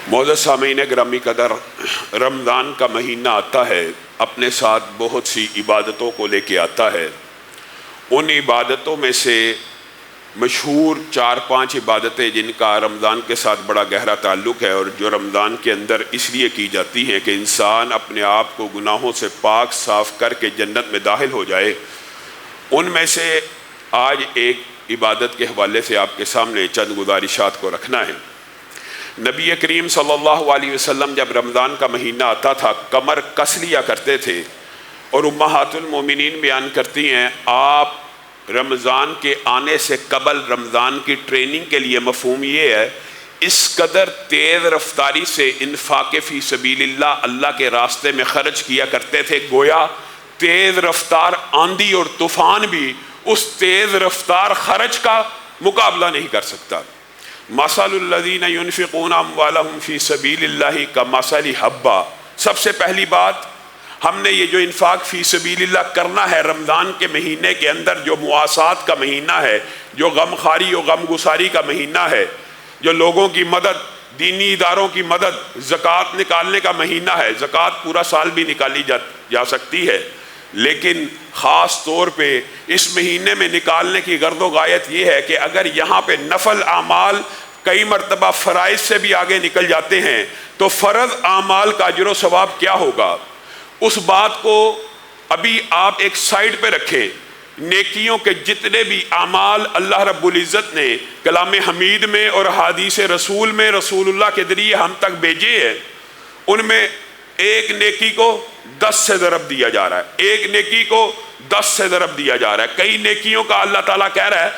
معزز سامعین گرامی قدر، رمضان کا مہینہ آتا ہے، اپنے ساتھ بہت سی عبادتوں کو لے کے آتا ہے۔ ان عبادتوں میں سے مشہور 4-5 عبادتیں جن کا رمضان کے ساتھ بڑا گہرا تعلق ہے اور جو رمضان کے اندر اس لیے کی جاتی ہیں کہ انسان اپنے آپ کو گناہوں سے پاک صاف کر کے جنت میں داخل ہو جائے، ان میں سے آج ایک عبادت کے حوالے سے آپ کے سامنے چند گزارشات کو رکھنا ہے۔ نبی کریم صلی اللہ علیہ وسلم جب رمضان کا مہینہ آتا تھا کمر کس لیا کرتے تھے، اور امہات المومنین بیان کرتی ہیں آپ رمضان کے آنے سے قبل رمضان کی ٹریننگ کے لیے مفہوم یہ ہے، اس قدر تیز رفتاری سے انفاق فی سبیل اللہ کے راستے میں خرچ کیا کرتے تھے، گویا تیز رفتار آندھی اور طوفان بھی اس تیز رفتار خرچ کا مقابلہ نہیں کر سکتا۔ مثل الذین ينفقون اموالهم فی سبیل اللہ کمثل حبہ، سب سے پہلی بات ہم نے یہ جو انفاق فی سبیل اللہ کرنا ہے رمضان کے مہینے کے اندر، جو مواسات کا مہینہ ہے، جو غم خاری و غم گساری کا مہینہ ہے، جو لوگوں کی مدد، دینی اداروں کی مدد، زکوٰۃ نکالنے کا مہینہ ہے۔ زکوٰۃ پورا سال بھی نکالی جا سکتی ہے، لیکن خاص طور پہ اس مہینے میں نکالنے کی غرض و غایت یہ ہے کہ اگر یہاں پہ نفل اعمال کئی مرتبہ فرائض سے بھی آگے نکل جاتے ہیں تو فرض اعمال کا اجر و ثواب کیا ہوگا، اس بات کو ابھی آپ ایک سائیڈ پہ رکھیں۔ نیکیوں کے جتنے بھی اعمال اللہ رب العزت نے کلام حمید میں اور حدیث رسول میں رسول اللہ کے ذریعے ہم تک بھیجے ہیں، ان میں ایک نیکی کو 10 سے ضرب دیا جا رہا ہے، ایک نیکی کو 10 سے ضرب دیا جا رہا ہے۔ کئی نیکیوں کا اللہ تعالیٰ کہہ رہا ہے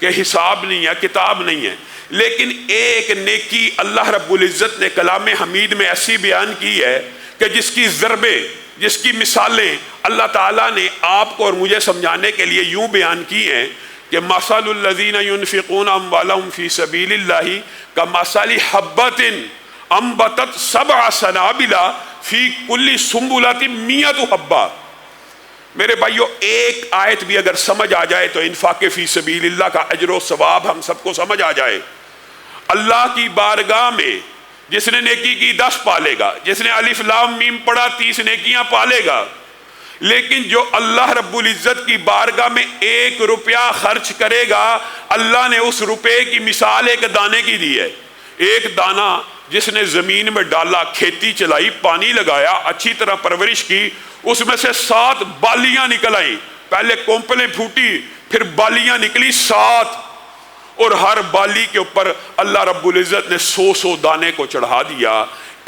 کہ حساب نہیں ہے، کتاب نہیں ہے، لیکن ایک نیکی اللہ رب العزت نے کلام حمید میں ایسی بیان کی ہے کہ جس کی ضربیں، جس کی مثالیں اللہ تعالیٰ نے آپ کو اور مجھے سمجھانے کے لیے یوں بیان کی ہیں کہ مثل الذین ينفقون اموالهم فی سبیل اللہ کمثل حبۃ انبتت 7 سنابل فی کل سنبلۃ 100 حبہ۔ میرے بھائیو، ایک آیت بھی اگر سمجھ آ جائے تو انفاق فی سبیل اللہ کا اجر و ثواب ہم سب کو سمجھ آ جائے۔ اللہ کی بارگاہ میں جس نے نیکی کی 10 پالے گا، جس نے الف لام میم پڑھا 30 نیکیاں پالے گا، لیکن جو اللہ رب العزت کی بارگاہ میں 1 روپیہ خرچ کرے گا، اللہ نے اس روپے کی مثال ایک دانے کی دی ہے۔ ایک دانہ جس نے زمین میں ڈالا، کھیتی چلائی، پانی لگایا، اچھی طرح پرورش کی، اس میں سے 7 بالیاں نکل آئیں، پہلے کونپلیں پھوٹی، پھر بالیاں نکلی 7، اور ہر بالی کے اوپر اللہ رب العزت نے 100 دانے کو چڑھا دیا۔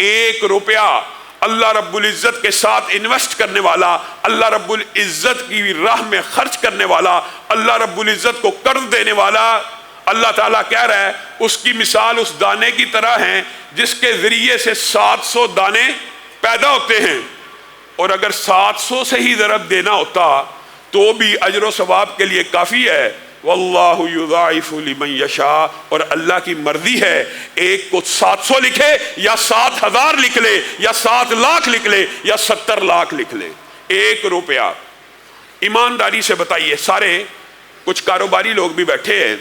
1 روپیہ اللہ رب العزت کے ساتھ انویسٹ کرنے والا، اللہ رب العزت کی راہ میں خرچ کرنے والا، اللہ رب العزت کو قرض دینے والا، اللہ تعالیٰ کہہ رہا ہے اس کی مثال اس دانے کی طرح ہے جس کے ذریعے سے 700 دانے پیدا ہوتے ہیں، اور اگر 700 سے ہی ضرب دینا ہوتا تو بھی اجر و ثواب کے لیے کافی ہے۔ واللہ یضاعف لمن یشاء، اور اللہ کی مرضی ہے ایک کو 700 لکھے یا 7000 لکھ لے یا 7 لاکھ لکھ لے یا 70 لاکھ لکھ لے۔ 1 روپیہ ایمانداری سے بتائیے، سارے کچھ کاروباری لوگ بھی بیٹھے ہیں،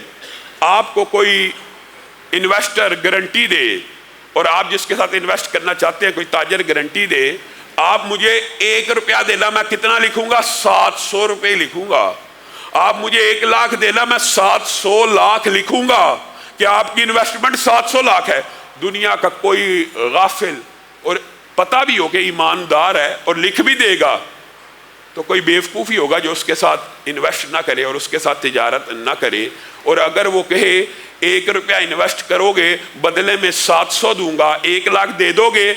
آپ کو کوئی انویسٹر گارنٹی دے، اور آپ جس کے ساتھ انویسٹ کرنا چاہتے ہیں کوئی تاجر گارنٹی دے، آپ مجھے 1 روپیہ دینا، میں کتنا لکھوں گا؟ 700 روپے لکھوں گا۔ آپ مجھے 1 لاکھ دینا، میں 700 لاکھ لکھوں گا کہ آپ کی انویسٹمنٹ 700 لاکھ ہے۔ دنیا کا کوئی غافل اور پتہ بھی ہو کہ ایماندار ہے اور لکھ بھی دے گا تو کوئی بیوقوفی ہوگا جو اس کے ساتھ انویسٹ نہ کرے اور اس کے ساتھ تجارت نہ کرے۔ اور اگر وہ کہے 1 روپیہ انویسٹ کرو گے بدلے میں 700 دوں گا، 1 لاکھ دے دو گے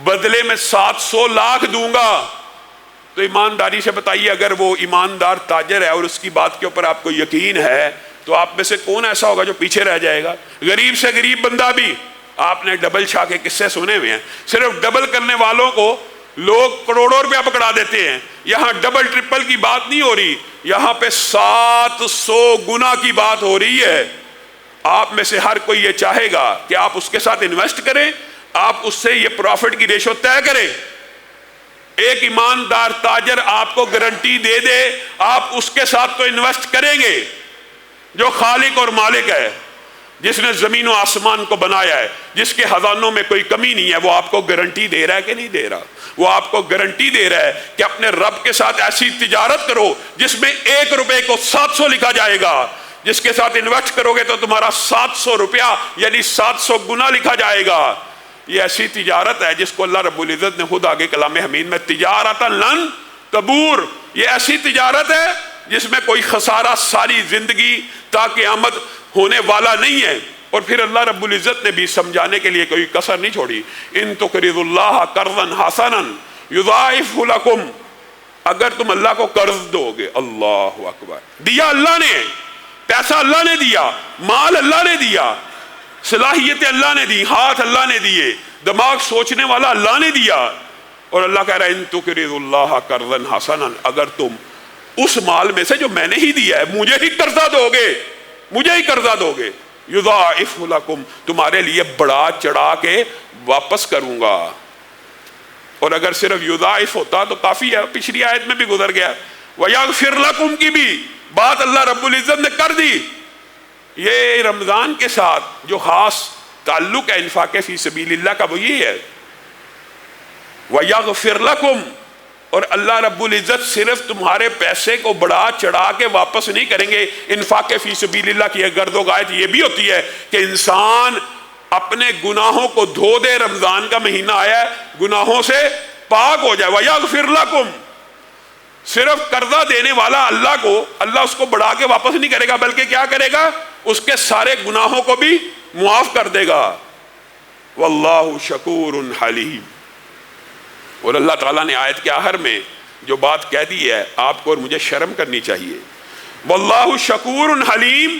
بدلے میں 700 لاکھ دوں گا، تو ایمانداری سے بتائیے اگر وہ ایماندار تاجر ہے اور اس کی بات کے اوپر آپ کو یقین ہے تو آپ میں سے کون ایسا ہوگا جو پیچھے رہ جائے گا؟ غریب سے غریب بندہ بھی، آپ نے ڈبل شاہ کے قصے سنے ہوئے ہیں، صرف ڈبل کرنے والوں کو لوگ کروڑوں روپیہ پکڑا دیتے ہیں۔ یہاں ڈبل ٹرپل کی بات نہیں ہو رہی، یہاں پہ 700 گنا کی بات ہو رہی ہے۔ آپ میں سے ہر کوئی یہ چاہے گا کہ آپ اس کے ساتھ انویسٹ کریں، آپ اس سے یہ پروفٹ کی ریشو طے کریں۔ ایک ایماندار تاجر آپ کو گارنٹی دے دے آپ اس کے ساتھ تو انویسٹ کریں گے جو خالق اور مالک ہے۔ جس نے زمین و آسمان کو بنایا ہے، جس کے خزانوں میں کوئی کمی نہیں ہے، وہ آپ کو گارنٹی دے رہا ہے کہ نہیں دے رہا؟ وہ آپ کو گارنٹی دے رہا ہے کہ اپنے رب کے ساتھ ایسی تجارت کرو جس میں 1 روپے کو 700 لکھا جائے گا، جس کے ساتھ انویسٹ کرو گے تو تمہارا 700 روپیہ یعنی 700 گنا لکھا جائے گا۔ یہ ایسی تجارت ہے جس کو اللہ رب العزت نے خود آگے کلام حمید میں تجارت لن تبور، یہ ایسی تجارت ہے جس میں کوئی خسارہ ساری زندگی تا قیامت ہونے والا نہیں ہے۔ اور پھر اللہ رب العزت نے بھی سمجھانے کے لیے کوئی کسر نہیں چھوڑی، ان تقرضوا اللہ قرضا حسنا یضاعفہ لکم، اگر تم اللہ کو قرض دو گے، اللہ اکبر، دیا اللہ نے، پیسہ اللہ نے دیا، مال اللہ نے دیا، صلاحیت اللہ نے دی، ہاتھ اللہ نے دیے، دماغ سوچنے والا اللہ نے دیا، اور اللہ کہہ رہا ہے ان تقرضوا اللہ قرضا حسنا، اگر تم اس مال میں سے جو میں نے ہی دیا ہے مجھے ہی قرضہ دو گے، مجھے ہی قرضہ دو گے، یضاعف لکم، تمہارے لیے بڑھا چڑھا کے واپس کروں گا۔ اور اگر صرف یضاعف ہوتا تو کافی ہے، پچھلی آیت میں بھی گزر گیا، ویغفر لکم کی بھی بات اللہ رب العزت نے کر دی۔ یہ رمضان کے ساتھ جو خاص تعلق ہے انفاق فی سبیل اللہ کا وہ یہ ہے، وَيَغْفِرْ لَكُمْ، اور اللہ رب العزت صرف تمہارے پیسے کو بڑھا چڑھا کے واپس نہیں کریں گے۔ انفاق فی سبیل اللہ کی گرد و غایت یہ بھی ہوتی ہے کہ انسان اپنے گناہوں کو دھو دے، رمضان کا مہینہ آیا ہے، گناہوں سے پاک ہو جائے۔ وَيَغْفِرْ لَكُمْ، صرف قرضہ دینے والا اللہ کو، اللہ اس کو بڑھا کے واپس نہیں کرے گا، بلکہ کیا کرے گا؟ اس کے سارے گناہوں کو بھی معاف کر دے گا۔ واللہ شکور حلیم۔ اور اللہ تعالیٰ نے آیت کے آخر میں جو بات کہہ دی ہے، آپ کو اور مجھے شرم کرنی چاہیے، واللہ شکور حلیم،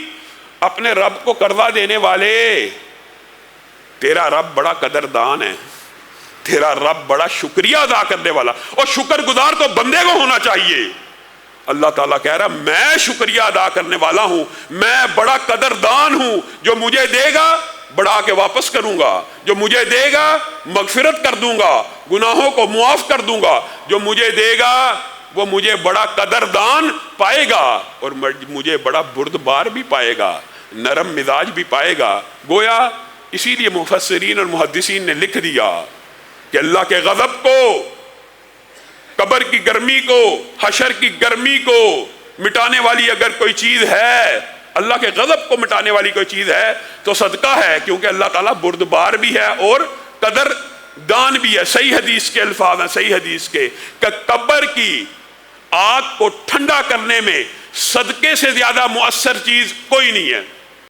اپنے رب کو قرضہ دینے والے، تیرا رب بڑا قدردان ہے، تیرا رب بڑا شکریہ ادا کرنے والا، اور شکر گزار تو بندے کو ہونا چاہیے۔ اللہ تعالیٰ کہہ رہا میں شکریہ ادا کرنے والا ہوں، میں بڑا قدردان ہوں، جو مجھے دے گا بڑھا کے واپس کروں گا، جو مجھے دے گا مغفرت کر دوں گا، گناہوں کو معاف کر دوں گا، جو مجھے دے گا وہ مجھے بڑا قدردان پائے گا، اور مجھے بڑا بردبار بھی پائے گا، نرم مزاج بھی پائے گا۔ گویا اسی لیے مفسرین اور محدثین نے لکھ دیا کہ اللہ کے غضب کو، قبر کی گرمی کو، حشر کی گرمی کو مٹانے والی اگر کوئی چیز ہے، اللہ کے غضب کو مٹانے والی کوئی چیز ہے تو صدقہ ہے، کیونکہ اللہ تعالیٰ بردبار بھی ہے اور قدردان بھی ہے۔ صحیح حدیث کے الفاظ ہیں، صحیح حدیث کے، کہ قبر کی آگ کو ٹھنڈا کرنے میں صدقے سے زیادہ مؤثر چیز کوئی نہیں ہے۔